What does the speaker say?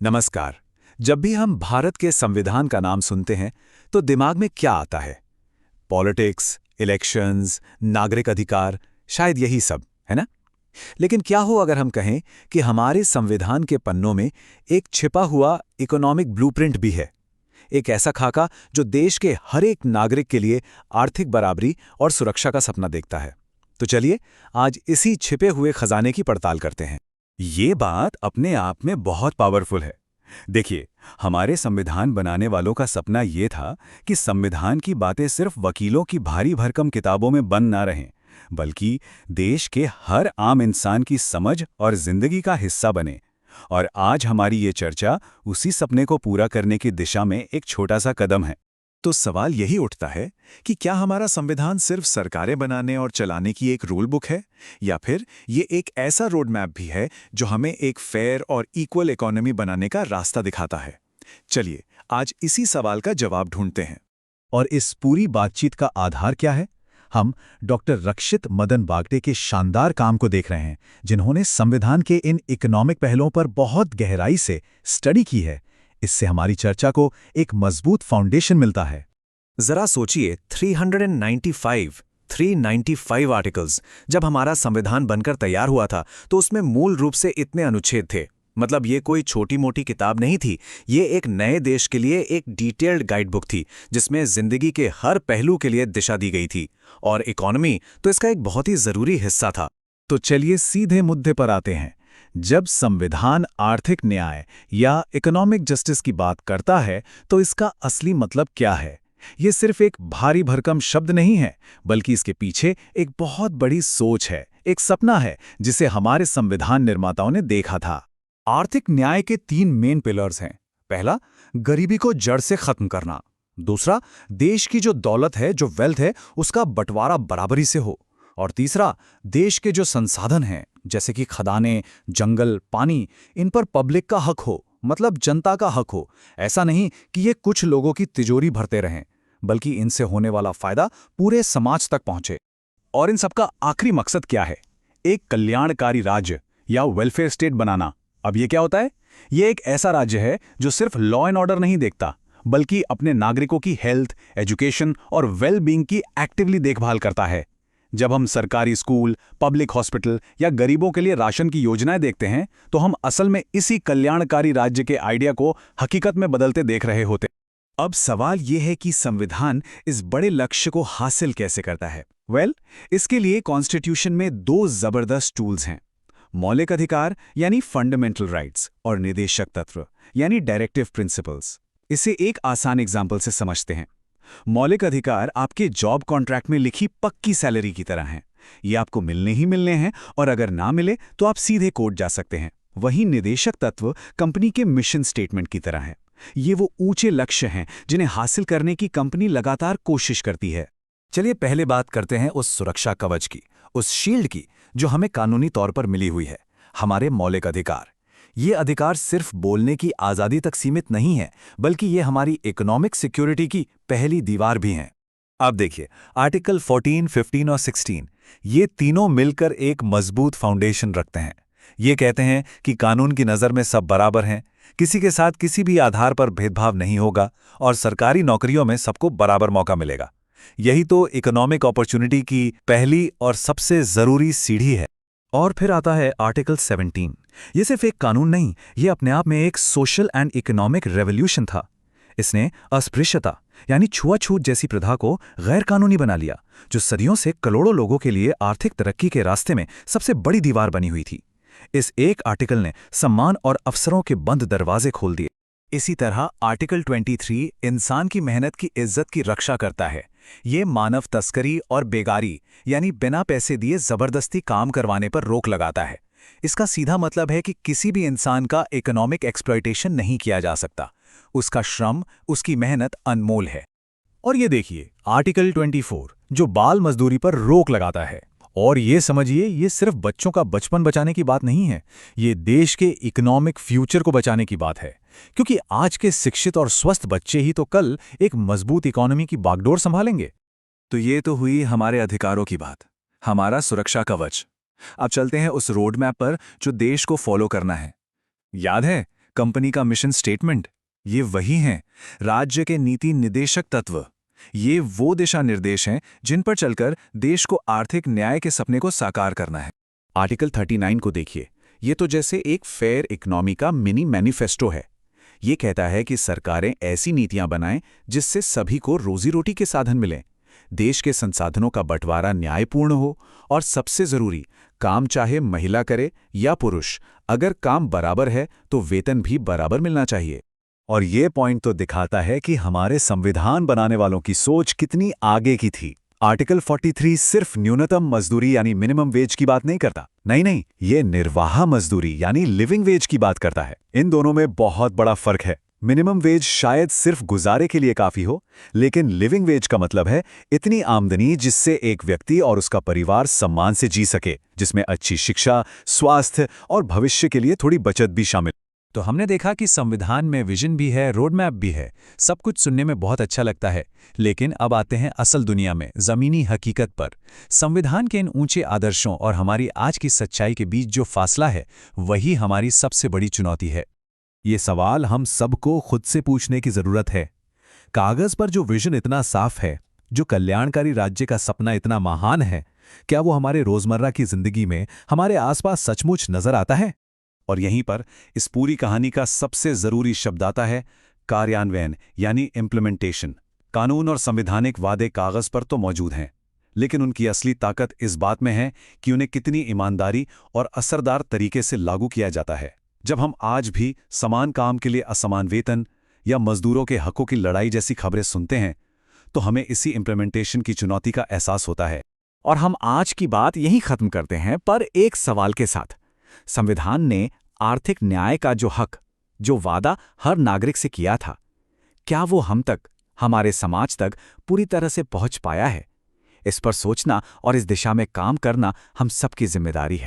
नमस्कार। जब भी हम भारत के संविधान का नाम सुनते हैं तो दिमाग में क्या आता है? पॉलिटिक्स, इलेक्शंस, नागरिक अधिकार, शायद यही सब, है ना? लेकिन क्या हो अगर हम कहें कि हमारे संविधान के पन्नों में एक छिपा हुआ इकोनॉमिक ब्लूप्रिंट भी है, एक ऐसा खाका जो देश के हर एक नागरिक के लिए आर्थिक बराबरी और सुरक्षा का सपना देखता है। तो चलिए आज इसी छिपे हुए खजाने की पड़ताल करते हैं। ये बात अपने आप में बहुत पावरफुल है। देखिए, हमारे संविधान बनाने वालों का सपना ये था कि संविधान की बातें सिर्फ वकीलों की भारी भरकम किताबों में बंद ना रहें, बल्कि देश के हर आम इंसान की समझ और जिंदगी का हिस्सा बने। और आज हमारी ये चर्चा उसी सपने को पूरा करने की दिशा में एक छोटा सा कदम है। तो सवाल यही उठता है कि क्या हमारा संविधान सिर्फ सरकारें बनाने और चलाने की एक रूल बुक है, या फिर ये एक ऐसा रोड मैप भी है जो हमें एक फेयर और इक्वल इकोनॉमी बनाने का रास्ता दिखाता है? चलिए आज इसी सवाल का जवाब ढूंढते हैं। और इस पूरी बातचीत का आधार क्या है? हम डॉक्टर रक्षित मदन बागटे के शानदार काम को देख रहे हैं, जिन्होंने संविधान के इन इकोनॉमिक पहलुओं पर बहुत गहराई से स्टडी की है। इससे हमारी चर्चा को एक मजबूत फाउंडेशन मिलता है। जरा सोचिए, 395 आर्टिकल्स जब हमारा संविधान बनकर तैयार हुआ था तो उसमें मूल रूप से इतने अनुच्छेद थे। मतलब ये कोई छोटी मोटी किताब नहीं थी, ये एक नए देश के लिए एक डिटेल्ड गाइड बुक थी जिसमें जिंदगी के हर पहलू के लिए दिशा दी गई थी, और इकोनॉमी तो इसका एक बहुत ही जरूरी हिस्सा था। तो चलिए सीधे मुद्दे पर आते हैं। जब संविधान आर्थिक न्याय या इकोनॉमिक जस्टिस की बात करता है तो इसका असली मतलब क्या है? ये सिर्फ एक भारी भरकम शब्द नहीं है, बल्कि इसके पीछे एक बहुत बड़ी सोच है, एक सपना है जिसे हमारे संविधान निर्माताओं ने देखा था। आर्थिक न्याय के 3 मेन पिलर्स हैं। पहला, गरीबी को जड़ से खत्म करना। दूसरा, देश की जो दौलत है, जो वेल्थ है, उसका बंटवारा बराबरी से हो। और तीसरा, देश के जो संसाधन हैं, जैसे कि खदानें, जंगल, पानी, इन पर पब्लिक का हक हो, मतलब जनता का हक हो। ऐसा नहीं कि ये कुछ लोगों की तिजोरी भरते रहें, बल्कि इनसे होने वाला फायदा पूरे समाज तक पहुंचे। और इन सबका आखिरी मकसद क्या है? एक कल्याणकारी राज्य या वेलफेयर स्टेट बनाना। अब ये क्या होता है? ये एक ऐसा राज्य है जो सिर्फ लॉ एंड ऑर्डर नहीं देखता, बल्कि अपने नागरिकों की हेल्थ, एजुकेशन और वेल बीइंग की एक्टिवली देखभाल करता है। जब हम सरकारी स्कूल, पब्लिक हॉस्पिटल या गरीबों के लिए राशन की योजनाएं देखते हैं, तो हम असल में इसी कल्याणकारी राज्य के आइडिया को हकीकत में बदलते देख रहे होते। अब सवाल यह है कि संविधान इस बड़े लक्ष्य को हासिल कैसे करता है? इसके लिए कॉन्स्टिट्यूशन में 2 जबरदस्त टूल्स हैं। मौलिक अधिकार यानी फंडामेंटल राइट्स और निदेशक तत्व यानी डायरेक्टिव प्रिंसिपल्स। इसे एक आसान एग्जाम्पल से समझते हैं। मौलिक अधिकार आपके जॉब कॉन्ट्रैक्ट में लिखी पक्की सैलरी की तरह हैं। ये आपको मिलने ही मिलने हैं, और अगर ना मिले तो आप सीधे कोर्ट जा सकते हैं। वहीं निदेशक तत्व कंपनी के मिशन स्टेटमेंट की तरह हैं। ये वो ऊंचे लक्ष्य हैं जिन्हें हासिल करने की कंपनी लगातार कोशिश करती है। चलिए पहले बात करते हैं उस सुरक्षा कवच की, उस शील्ड की जो हमें कानूनी तौर पर मिली हुई है, हमारे मौलिक अधिकार। ये अधिकार सिर्फ बोलने की आज़ादी तक सीमित नहीं है, बल्कि ये हमारी इकोनॉमिक सिक्योरिटी की पहली दीवार भी हैं। अब देखिए, आर्टिकल 14, 15 और 16, ये तीनों मिलकर एक मजबूत फाउंडेशन रखते हैं। ये कहते हैं कि कानून की नज़र में सब बराबर हैं, किसी के साथ किसी भी आधार पर भेदभाव नहीं होगा, और सरकारी नौकरियों में सबको बराबर मौका मिलेगा। यही तो इकोनॉमिक अपॉर्चुनिटी की पहली और सबसे ज़रूरी सीढ़ी है। और फिर आता है आर्टिकल 17। ये सिर्फ एक कानून नहीं, ये अपने आप में एक सोशल एंड इकोनॉमिक रेवोल्यूशन था। इसने अस्पृश्यता यानी छुआछूत जैसी प्रथा को गैर कानूनी बना लिया, जो सदियों से करोड़ों लोगों के लिए आर्थिक तरक्की के रास्ते में सबसे बड़ी दीवार बनी हुई थी। इस एक आर्टिकल ने सम्मान और अवसरों के बंद दरवाजे खोल दिए। इसी तरह आर्टिकल 23 इंसान की मेहनत की इज्जत की रक्षा करता है। ये मानव तस्करी और बेगारी यानी बिना पैसे दिए जबरदस्ती काम करवाने पर रोक लगाता है। इसका सीधा मतलब है कि किसी भी इंसान का इकोनॉमिक एक्सप्लॉयटेशन नहीं किया जा सकता। उसका श्रम, उसकी मेहनत अनमोल है। और ये देखिए आर्टिकल 24 जो बाल मजदूरी पर रोक लगाता है। और ये समझिए, ये सिर्फ बच्चों का बचपन बचाने की बात नहीं है, ये देश के इकोनॉमिक फ्यूचर को बचाने की बात है। क्योंकि आज के शिक्षित और स्वस्थ बच्चे ही तो कल एक मजबूत इकोनॉमी की बागडोर संभालेंगे। तो ये तो हुई हमारे अधिकारों की बात, हमारा सुरक्षा कवच। अब चलते हैं उस रोड मैप पर जो देश को फॉलो करना है। याद है कंपनी का मिशन स्टेटमेंट, ये वही हैं राज्य के नीति निदेशक तत्व। ये वो दिशा निर्देश हैं जिन पर चलकर देश को आर्थिक न्याय के सपने को साकार करना है। आर्टिकल 39 को देखिए, ये तो जैसे एक फेयर इकोनॉमी का मिनी मैनिफेस्टो है। ये कहता है कि सरकारें ऐसी नीतियां बनाएं जिससे सभी को रोजी रोटी के साधन मिलें, देश के संसाधनों का बंटवारा न्यायपूर्ण हो, और सबसे जरूरी, काम चाहे महिला करे या पुरुष, अगर काम बराबर है तो वेतन भी बराबर मिलना चाहिए। और ये पॉइंट तो दिखाता है कि हमारे संविधान बनाने वालों की सोच कितनी आगे की थी। आर्टिकल 43 सिर्फ न्यूनतम मजदूरी यानी मिनिमम वेज की बात नहीं करता। नहीं, ये निर्वाह मजदूरी यानी लिविंग वेज की बात करता है। इन दोनों में बहुत बड़ा फर्क है। मिनिमम वेज शायद सिर्फ गुजारे के लिए काफी हो, लेकिन लिविंग वेज का मतलब है इतनी आमदनी जिससे एक व्यक्ति और उसका परिवार सम्मान से जी सके, जिसमें अच्छी शिक्षा, स्वास्थ्य और भविष्य के लिए थोड़ी बचत भी शामिल। तो हमने देखा कि संविधान में विजन भी है, रोड मैप भी है। सब कुछ सुनने में बहुत अच्छा लगता है, लेकिन अब आते हैं असल दुनिया में, जमीनी हकीकत पर। संविधान के इन ऊंचे आदर्शों और हमारी आज की सच्चाई के बीच जो फासला है, वही हमारी सबसे बड़ी चुनौती है। ये सवाल हम सबको खुद से पूछने की जरूरत है। कागज पर जो विजन इतना साफ है, जो कल्याणकारी राज्य का सपना इतना महान है, क्या वो हमारे रोजमर्रा की जिंदगी में हमारे आसपास सचमुच नजर आता है? और यहीं पर इस पूरी कहानी का सबसे जरूरी शब्द आता है, कार्यान्वयन यानी इम्प्लीमेंटेशन। कानून और संवैधानिक वादे कागज पर तो मौजूद हैं, लेकिन उनकी असली ताकत इस बात में है कि उन्हें कितनी ईमानदारी और असरदार तरीके से लागू किया जाता है। जब हम आज भी समान काम के लिए असमान वेतन या मजदूरों के हकों की लड़ाई जैसी खबरें सुनते हैं, तो हमें इसी इम्प्लीमेंटेशन की चुनौती का एहसास होता है। और हम आज की बात यहीं खत्म करते हैं, पर एक सवाल के साथ। संविधान ने आर्थिक न्याय का जो हक, जो वादा हर नागरिक से किया था, क्या वो हम तक, हमारे समाज तक पूरी तरह से पहुंच पाया है? इस पर सोचना और इस दिशा में काम करना हम सबकी जिम्मेदारी है।